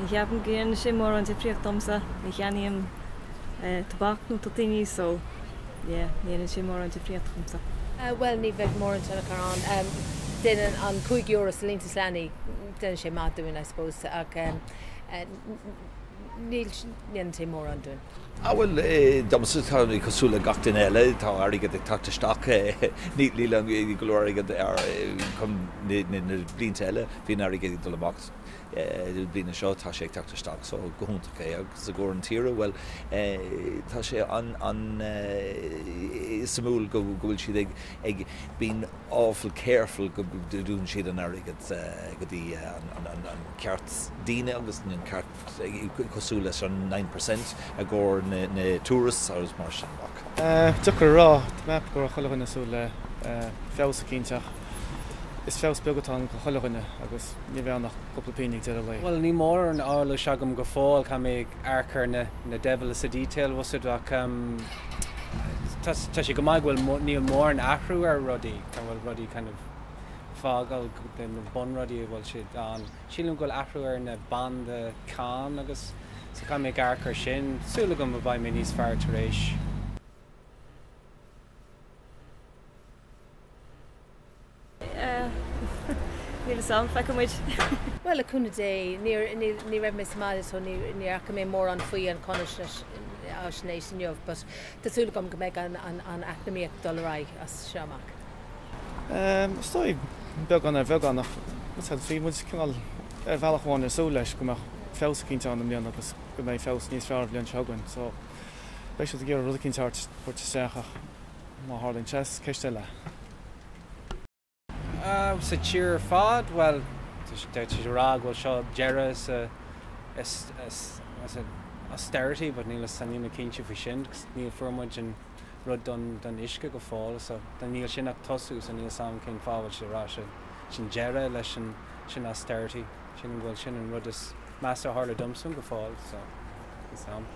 Ich habe gerne Schimmer und die Friedtomsa. Ich habe ihm Tabak und Totini, so yeah, nie Schimmer und die Friedtomsa. Well, ní bheith mór an karán. Den an 5 euros línta slánní den sé má doing, I suppose, ag níl sé mór an doing. Well, Domsa táí cosúla gatain eile tá aige ag tatasteach ní líle an golóige chun na blionanta eile bhíon aige do leach. Bhína seo tá sé tatasteach so gohúntacha agus a ggur an tíre, well tá sé an samúil go bhfuil siad ag bíon awful careful go dún siad an aige go dtí an ceart daoine agus an ceart cosúla an 9% a ggur na tourists agus mar sin bach. Tuchar rá map gur choilena sú le fésa cínteach. Is fés begadtá go choilena agus ní bheith nach coppla de lei. Well, ní mór an ála seagam go fáil cha méid aircar na devil is a detail wasad ach tá sé go maithhfuil níl mór an athrú ar rudaí tá bhfuil rudaí kind of fágal den bon rudaí bhfuil siad an sílim goil athrú ar na banda cá agus sa cha méid aircar sin súla go bhaid mé níos fearr tar éis. Níl sam fe muid. Well, a cúna dé ní raibh mé máile so ní acha mé mór an faoi an conisnééis jobh, but tásúla gom go méid an académiaach dollarráig as seamach. Stoi beg an bheganach fí mu cinál bhealachháin sú leis go fésa cinnte an mlíon agus go méid fés níos fearr blion segann, so béis gur rud cinnteart chuirte seacha má hálinn chess ceiste le. Sa tír fad, well, tá rá bhfuil seo dearras austerity, but níl sanna cinnte fa sin, níl formuid an rud don isce go fáil, so den níl sin ach tosú san níl sam cin fáil se rá sin dearra leis sin austerity, sin bhfuil sin an rud is meas hála domsún go fáil, so is sam.